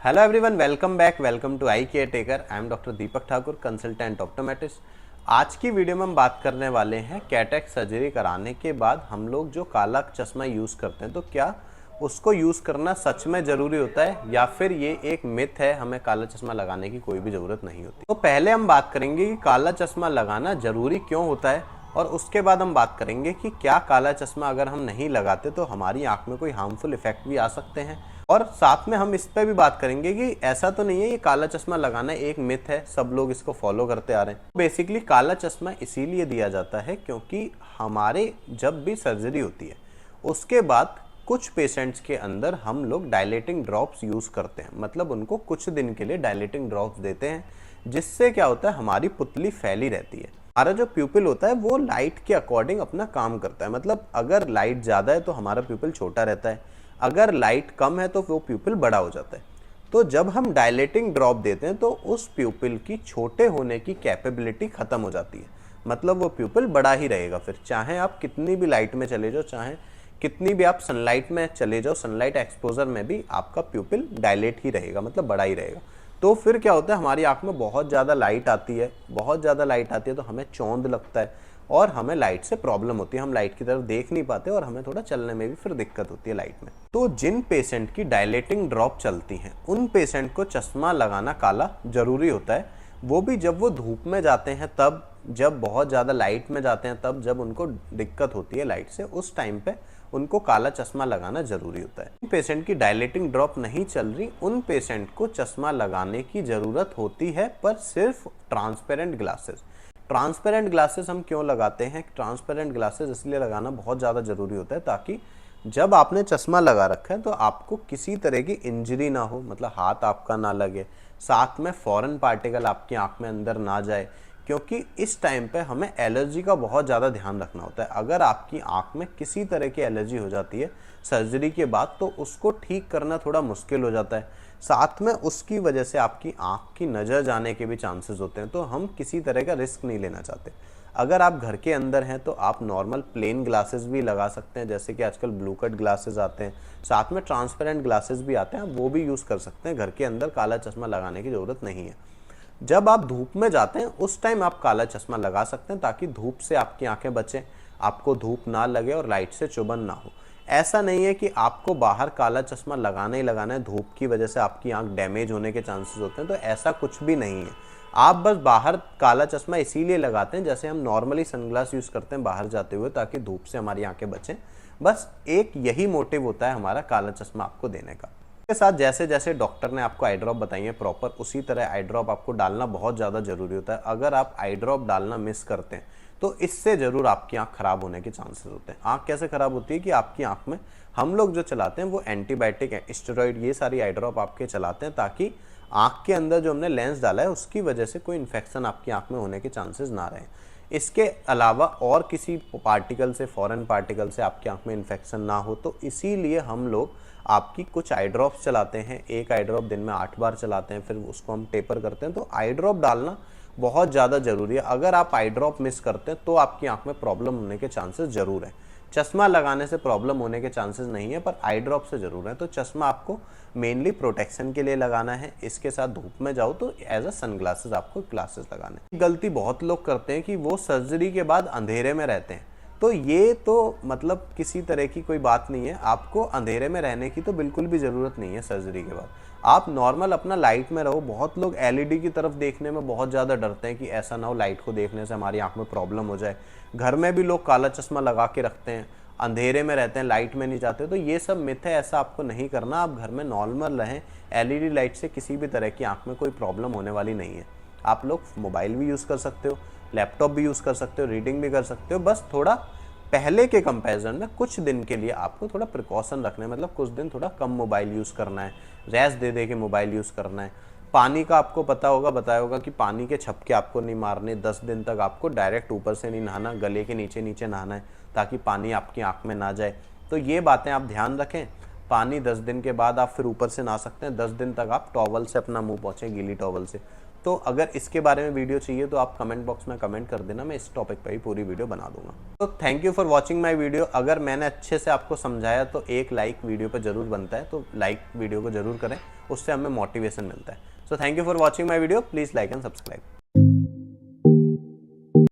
Hello everyone, welcome to eye care taker. I am doctor Deepak Thakur, consultant optometrist. आज की video में हम बात करने वाले हैं कैटरेक्ट सर्जरी कराने के बाद हम लोग जो काला चश्मा यूज़ करते हैं तो क्या उसको यूज़ करना सच में ज़रूरी होता है या फिर ये एक मिथ है, हमें काला चश्मा लगाने की कोई भी ज़रूरत नहीं होती। तो पहले हम बात करेंगे कि काला चश्मा लगाना ज़रूरी क्यों होता है और उसके बाद हम बात करेंगे कि क्या काला चश्मा अगर हम नहीं लगाते तो हमारी आँख में कोई हार्मफुल इफेक्ट भी आ सकते हैं। और साथ में हम इस पर भी बात करेंगे कि ऐसा तो नहीं है ये काला चश्मा लगाना एक मिथ है, सब लोग इसको फॉलो करते आ रहे हैं। बेसिकली काला चश्मा इसीलिए दिया जाता है क्योंकि हमारे जब भी सर्जरी होती है उसके बाद कुछ पेशेंट्स के अंदर हम लोग डायलेटिंग ड्रॉप्स यूज़ करते हैं, मतलब उनको कुछ दिन के लिए डायलेटिंग ड्रॉप्स देते हैं, जिससे क्या होता है हमारी पुतली फैली रहती है। हमारा जो प्यूपिल होता है वो लाइट के अकॉर्डिंग अपना काम करता है, मतलब अगर लाइट ज़्यादा है तो हमारा प्यूपिल छोटा रहता है, अगर लाइट कम है तो वो प्यूपिल बड़ा हो जाता है। तो जब हम डायलेटिंग ड्रॉप देते हैं तो उस प्यूपिल की छोटे होने की कैपेबिलिटी ख़त्म हो जाती है, मतलब वो प्यूपिल बड़ा ही रहेगा। फिर चाहे आप कितनी भी लाइट में चले जाओ, चाहे कितनी भी आप सनलाइट में चले जाओ, सनलाइट एक्सपोजर में भी आपका प्यूपिल डायलेट ही रहेगा, मतलब बड़ा ही रहेगा। तो फिर क्या होता है, हमारी आँख में बहुत ज़्यादा लाइट आती है, बहुत ज़्यादा लाइट आती है तो हमें चौंध लगता है और हमें लाइट से प्रॉब्लम होती है, हम लाइट की तरफ देख नहीं पाते और हमें थोड़ा चलने में भी फिर दिक्कत होती है लाइट में। तो जिन पेशेंट की डायलेटिंग ड्रॉप चलती हैं उन पेशेंट को चश्मा लगाना काला जरूरी होता है, वो भी जब वो धूप में जाते हैं तब, जब बहुत ज़्यादा लाइट में जाते हैं तब, जब उनको दिक्कत होती है लाइट से, उस टाइम पे उनको काला चश्मा लगाना जरूरी होता है। पेशेंट की डायलेटिंग ड्रॉप नहीं चल रही उन पेशेंट को चश्मा लगाने की ज़रूरत होती है, पर सिर्फ ट्रांसपेरेंट ग्लासेस। ट्रांसपेरेंट ग्लासेस हम क्यों लगाते हैं? ट्रांसपेरेंट ग्लासेस इसलिए लगाना बहुत ज़्यादा ज़रूरी होता है ताकि जब आपने चश्मा लगा रखा है तो आपको किसी तरह की इंजरी ना हो, मतलब हाथ आपका ना लगे, साथ में फॉरेन पार्टिकल आपकी आँख में अंदर ना जाए, क्योंकि इस टाइम पे हमें एलर्जी का बहुत ज़्यादा ध्यान रखना होता है। अगर आपकी आँख में किसी तरह की एलर्जी हो जाती है सर्जरी के बाद तो उसको ठीक करना थोड़ा मुश्किल हो जाता है, साथ में उसकी वजह से आपकी आँख की नज़र जाने के भी चांसेस होते हैं। तो हम किसी तरह का रिस्क नहीं लेना चाहते। अगर आप घर के अंदर हैं तो आप नॉर्मल प्लेन ग्लासेस भी लगा सकते हैं, जैसे कि आजकल ब्लू कट ग्लासेस आते हैं, साथ में ट्रांसपेरेंट ग्लासेस भी आते हैं, आप वो भी यूज़ कर सकते हैं। घर के अंदर काला चश्मा लगाने की ज़रूरत नहीं है। जब आप धूप में जाते हैं उस टाइम आप काला चश्मा लगा सकते हैं ताकि धूप से आपकी आंखें बचें, आपको धूप ना लगे और लाइट से चुभन ना हो। ऐसा नहीं है कि आपको बाहर काला चश्मा लगाना ही लगाना है, धूप की वजह से आपकी आंख डैमेज होने के चांसेस होते हैं, तो ऐसा कुछ भी नहीं है। आप बस बाहर काला चश्मा इसीलिए लगाते हैं जैसे हम नॉर्मली सनग्लास यूज़ करते हैं बाहर जाते हुए, ताकि धूप से हमारी आंखें बचें। बस एक यही मोटिव होता है हमारा काला चश्मा आपको देने का। के साथ जैसे जैसे डॉक्टर ने आपको आई ड्रॉप बताई है प्रॉपर, उसी तरह आई ड्रॉप आपको डालना बहुत ज़्यादा ज़रूरी होता है। अगर आप आई ड्रॉप डालना मिस करते हैं तो इससे ज़रूर आपकी आंख ख़राब होने के चांसेस होते हैं। आंख कैसे ख़राब होती है कि आपकी आंख में हम लोग जो चलाते हैं वो एंटीबायोटिक है, स्टेरॉइड, ये सारी आई ड्रॉप आपके चलाते हैं ताकि आंख के अंदर जो हमने लेंस डाला है उसकी वजह से कोई इन्फेक्शन आपकी आंख में होने के चांसेस ना रहें। इसके अलावा और किसी पार्टिकल से, फॉरेन पार्टिकल से आपकी आंख में इन्फेक्शन ना हो, तो इसीलिए हम लोग आपकी कुछ आई ड्रॉप्स चलाते हैं। एक आई ड्रॉप दिन में 8 बार चलाते हैं, फिर उसको हम टेपर करते हैं। तो आई ड्रॉप डालना बहुत ज़्यादा ज़रूरी है। अगर आप आई ड्रॉप मिस करते हैं तो आपकी आंख में प्रॉब्लम होने के चांसेस ज़रूर हैं। चश्मा लगाने से प्रॉब्लम होने के चांसेस नहीं है, पर आई ड्रॉप से ज़रूर है। तो चश्मा आपको मेनली प्रोटेक्शन के लिए लगाना है, इसके साथ धूप में जाओ तो एज अ सन ग्लासेस आपको ग्लासेस लगाने। गलती बहुत लोग करते हैं कि वो सर्जरी के बाद अंधेरे में रहते हैं, तो ये तो मतलब किसी तरह की कोई बात नहीं है। आपको अंधेरे में रहने की तो बिल्कुल भी ज़रूरत नहीं है सर्जरी के बाद। आप नॉर्मल अपना लाइट में रहो। बहुत लोग एलईडी की तरफ देखने में बहुत ज़्यादा डरते हैं कि ऐसा ना हो लाइट को देखने से हमारी आंख में प्रॉब्लम हो जाए। घर में भी लोग काला चश्मा लगा के रखते हैं, अंधेरे में रहते हैं, लाइट में नहीं जाते। तो ये सब मिथ है, ऐसा आपको नहीं करना। आप घर में नॉर्मल रहें, एलईडी लाइट से किसी भी तरह की आंख में कोई प्रॉब्लम होने वाली नहीं है। आप लोग मोबाइल भी यूज़ कर सकते हो, लैपटॉप भी यूज़ कर सकते हो, रीडिंग भी कर सकते हो। बस थोड़ा पहले के कंपैरिजन में कुछ दिन के लिए आपको थोड़ा प्रिकॉशन रखना है, मतलब कुछ दिन थोड़ा कम मोबाइल यूज़ करना है, रेस्ट दे दे के मोबाइल यूज़ करना है। पानी का आपको पता होगा, बताया होगा कि पानी के छपके आपको नहीं मारने। 10 दिन तक आपको डायरेक्ट ऊपर से नहीं नहाना, गले के नीचे नीचे नहाना है ताकि पानी आपकी आँख में ना जाए। तो ये बातें आप ध्यान रखें। पानी 10 दिन के बाद आप फिर ऊपर से नहा सकते हैं। 10 दिन तक आप टॉवल से अपना मुंह पोंछें, गीली टॉवल से। तो अगर इसके बारे में वीडियो चाहिए तो आप कमेंट बॉक्स में कमेंट कर देना, मैं इस टॉपिक पर ही पूरी वीडियो बना दूंगा। तो thank you for watching my video. अगर मैंने अच्छे से आपको समझाया तो एक लाइक वीडियो पर जरूर बनता है, तो लाइक वीडियो को जरूर करें उससे हमें मोटिवेशन मिलता है। So thank you for watching my video, please like and subscribe.